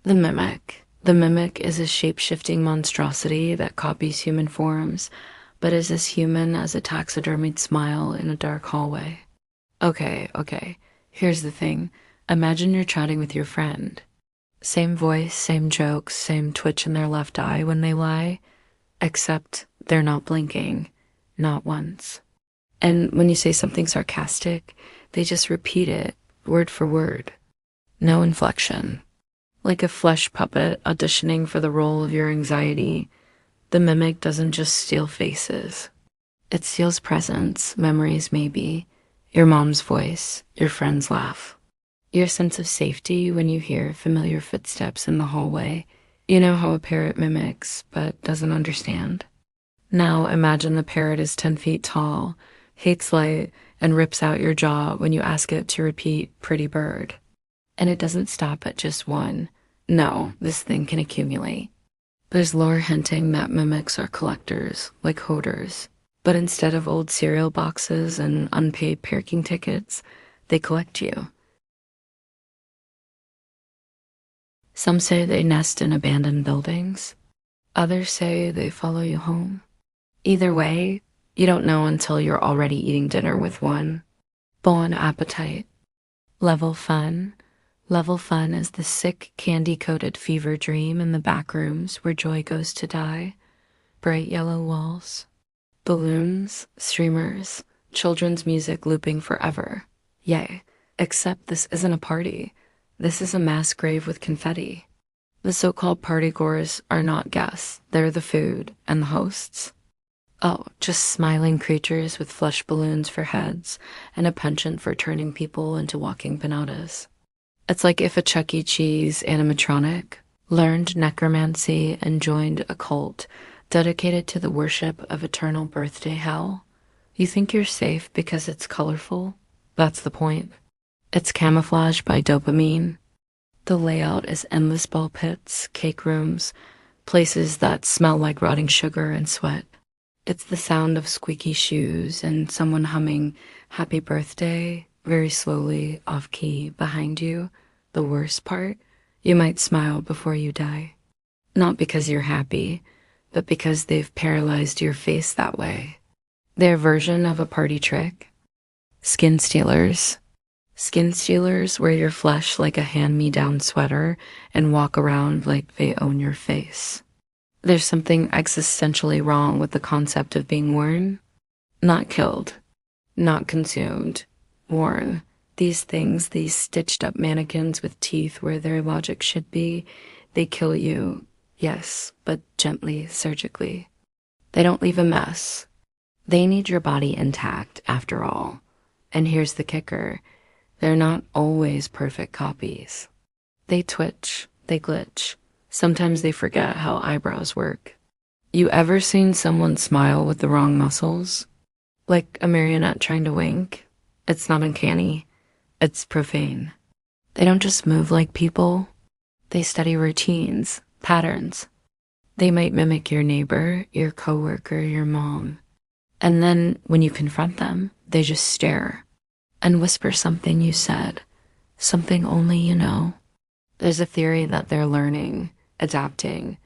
The mimic. The mimic is a shape-shifting monstrosity that copies human forms, but is as human as a taxidermied smile in a dark hallway. Okay. Here's the thing. Imagine you're chatting with your friend. Same voice, same jokes, same twitch in their left eye when they lie, except they're not blinking. Not once. And when you say something sarcastic, they just repeat it, word for word. No inflection. Like a flesh puppet auditioning for the role of your anxiety, the mimic doesn't just steal faces. It steals presence, memories maybe, your mom's voice, your friend's laugh, your sense of safety when you hear familiar footsteps in the hallway. You know how a parrot mimics, but doesn't understand. Now imagine the parrot is 10 feet tall, hates light, and rips out your jaw when you ask it to repeat pretty bird. And it doesn't stop at just one. No, this thing can accumulate. There's lore hinting that mimics are collectors, like hoarders. But instead of old cereal boxes and unpaid parking tickets, they collect you. Some say they nest in abandoned buildings. Others say they follow you home. Either way, you don't know until you're already eating dinner with one. Bon appetite. Level fun. Level fun is the sick, candy-coated fever dream in the back rooms where joy goes to die. Bright yellow walls. Balloons, streamers, children's music looping forever. Yay. Except this isn't a party. This is a mass grave with confetti. The so-called party-goers are not guests. They're the food and the hosts. Oh, just smiling creatures with flesh balloons for heads and a penchant for turning people into walking pinatas. It's like if a Chuck E. Cheese animatronic learned necromancy and joined a cult dedicated to the worship of eternal birthday hell. You think you're safe because it's colorful? That's the point. It's camouflaged by dopamine. The layout is endless ball pits, cake rooms, places that smell like rotting sugar and sweat. It's the sound of squeaky shoes and someone humming happy birthday very slowly off-key behind you. The worst part, you might smile before you die. Not because you're happy, but because they've paralyzed your face that way. Their version of a party trick. Skin stealers. Skin stealers wear your flesh like a hand-me-down sweater and walk around like they own your face. There's something existentially wrong with the concept of being worn. Not killed. Not consumed. Worn. These things, these stitched-up mannequins with teeth where their logic should be, they kill you. Yes, but gently, surgically. They don't leave a mess. They need your body intact, after all. And here's the kicker. They're not always perfect copies. They twitch, they glitch. Sometimes they forget how eyebrows work. You ever seen someone smile with the wrong muscles? Like a marionette trying to wink? It's not uncanny. It's profane. They don't just move like people. They study routines. Patterns. They might mimic your neighbor, your coworker, your mom. And then when you confront them, they just stare and whisper something you said, something only you know. There's a theory that they're learning, adapting,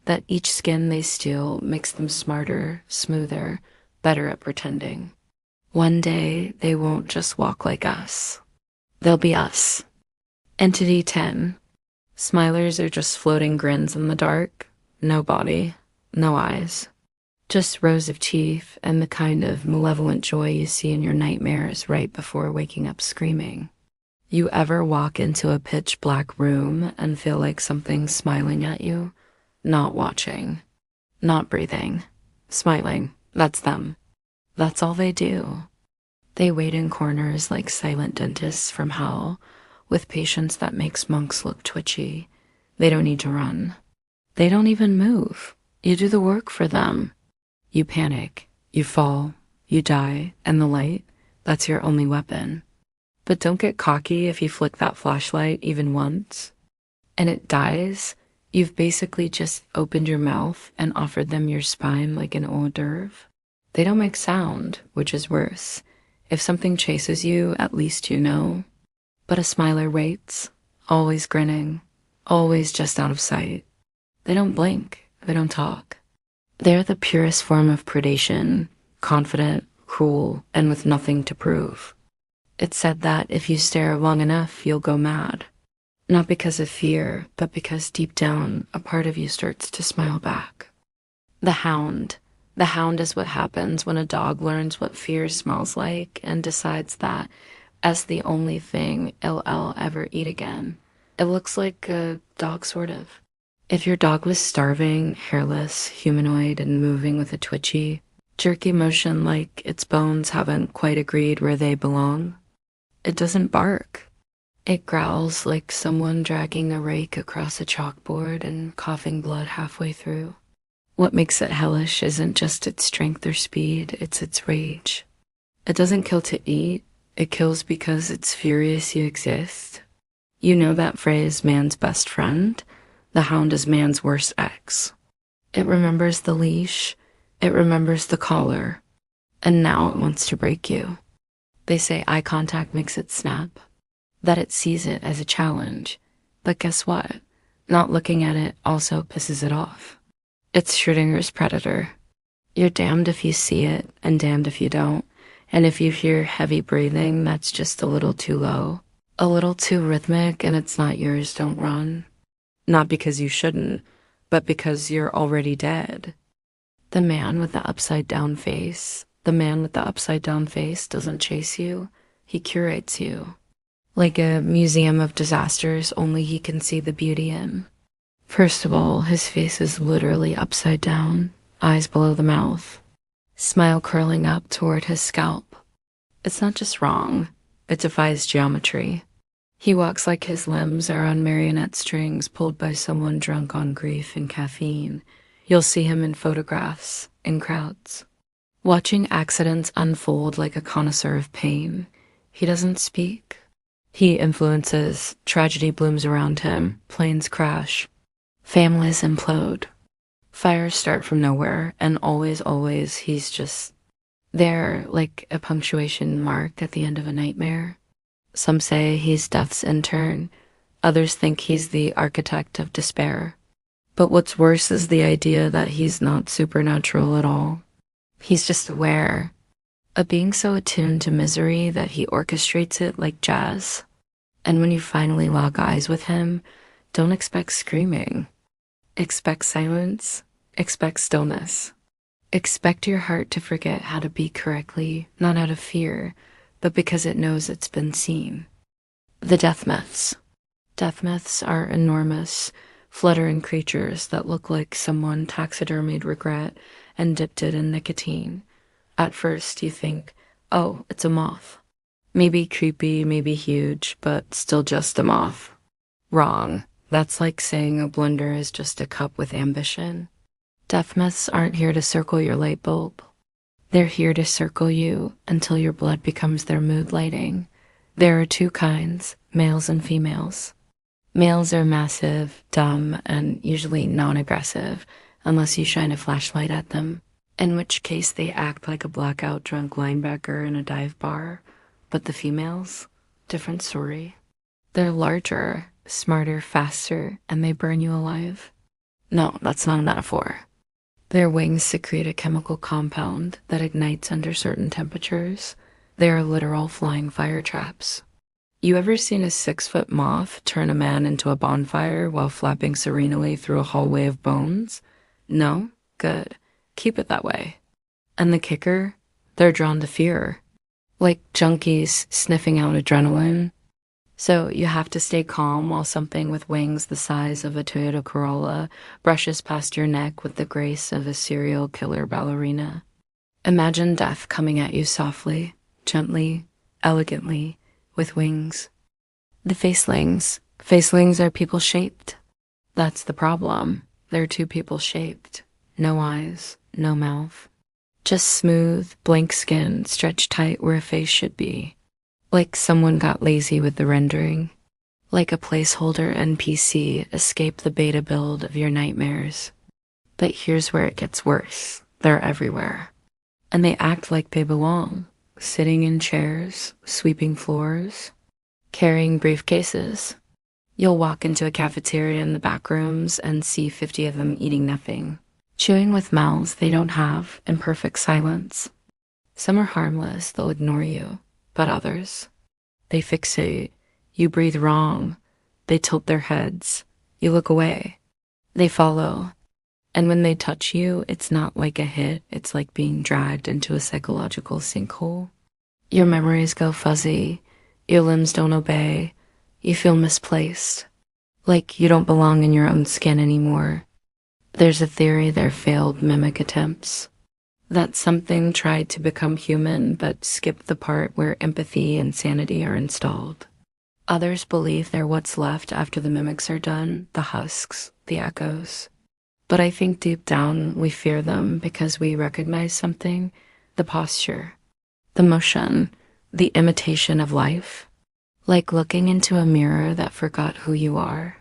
that each skin they steal makes them smarter, smoother, better at pretending. One day, they won't just walk like us. They'll be us. Entity 10. Smilers are just floating grins in the dark. No body, no eyes. Just rows of teeth and the kind of malevolent joy you see in your nightmares right before waking up screaming. You ever walk into a pitch black room and feel like something's smiling at you? Not watching. Not breathing. Smiling. That's them. That's all they do. They wait in corners like silent dentists from hell, with patience that makes monks look twitchy. They don't need to run. They don't even move. You do the work for them. You panic. You fall. You die. And the light, that's your only weapon. But don't get cocky if you flick that flashlight even once. And it dies. You've basically just opened your mouth and offered them your spine like an hors d'oeuvre. They don't make sound, which is worse. If something chases you, at least you know. But a smiler waits, always grinning, always just out of sight. They don't blink, they don't talk. They're the purest form of predation, confident, cruel, and with nothing to prove. It's said that if you stare long enough, you'll go mad. Not because of fear, but because deep down, a part of you starts to smile back. The Hound. The Hound is what happens when a dog learns what fear smells like and decides that, as the only thing it'll ever eat again. It looks like a dog, sort of. If your dog was starving, hairless, humanoid, and moving with a twitchy, jerky motion like its bones haven't quite agreed where they belong, it doesn't bark. It growls like someone dragging a rake across a chalkboard and coughing blood halfway through. What makes it hellish isn't just its strength or speed, it's its rage. It doesn't kill to eat, it kills because it's furious you exist. You know that phrase, man's best friend? The Hound is man's worst ex. It remembers the leash, it remembers the collar, and now it wants to break you. They say eye contact makes it snap, that it sees it as a challenge. But guess what? Not looking at it also pisses it off. It's Schrodinger's predator. You're damned if you see it, and damned if you don't. And if you hear heavy breathing, that's just a little too low. A little too rhythmic, and it's not yours, don't run. Not because you shouldn't, but because you're already dead. The man with the upside down face, doesn't chase you, he curates you. Like a museum of disasters only he can see the beauty in. First of all, his face is literally upside down, eyes below the mouth, smile curling up toward his scalp. It's not just wrong, it defies geometry. He walks like his limbs are on marionette strings pulled by someone drunk on grief and caffeine. You'll see him in photographs, in crowds. Watching accidents unfold like a connoisseur of pain. He doesn't speak. He influences, tragedy blooms around him, planes crash, families implode, fires start from nowhere, and always, he's just there like a punctuation mark at the end of a nightmare. Some say he's death's intern, others think he's the architect of despair. But what's worse is the idea that he's not supernatural at all. He's just aware, a being so attuned to misery that he orchestrates it like jazz. And when you finally lock eyes with him, don't expect screaming. Expect silence, expect stillness. Expect your heart to forget how to beat correctly, not out of fear, but because it knows it's been seen. The Deathmoths. Deathmoths are enormous, fluttering creatures that look like someone taxidermied regret and dipped it in nicotine. At first you think, oh, it's a moth. Maybe creepy, maybe huge, but still just a moth. Wrong. That's like saying a blender is just a cup with ambition. Deathmoths aren't here to circle your light bulb. They're here to circle you until your blood becomes their mood lighting. There are two kinds, males and females. Males are massive, dumb, and usually non-aggressive, unless you shine a flashlight at them, in which case they act like a blackout drunk linebacker in a dive bar. But the females, different story. They're larger, smarter, faster, and they burn you alive. No, that's not a metaphor. Their wings secrete a chemical compound that ignites under certain temperatures. They are literal flying fire traps. You ever seen a 6-foot moth turn a man into a bonfire while flapping serenely through a hallway of bones? No? Good. Keep it that way. And the kicker? They're drawn to fear. Like junkies sniffing out adrenaline. So you have to stay calm while something with wings the size of a Toyota Corolla brushes past your neck with the grace of a serial killer ballerina. Imagine death coming at you softly, gently, elegantly, with wings. The facelings. Facelings are people-shaped. That's the problem. They're too people-shaped. No eyes, no mouth. Just smooth, blank skin stretched tight where a face should be. Like someone got lazy with the rendering. Like a placeholder NPC escaped the beta build of your nightmares. But here's where it gets worse. They're everywhere. And they act like they belong. Sitting in chairs, sweeping floors, carrying briefcases. You'll walk into a cafeteria in the back rooms and see 50 of them eating nothing, chewing with mouths they don't have in perfect silence. Some are harmless, they'll ignore you, but others, they fixate. You breathe wrong. They tilt their heads. You look away. They follow. And when they touch you, it's not like a hit. It's like being dragged into a psychological sinkhole. Your memories go fuzzy. Your limbs don't obey. You feel misplaced. Like you don't belong in your own skin anymore. There's a theory they're failed mimic attempts. That something tried to become human but skipped the part where empathy and sanity are installed. Others believe they're what's left after the mimics are done, the husks, the echoes. But I think deep down we fear them because we recognize something, the posture, the motion, the imitation of life, like looking into a mirror that forgot who you are.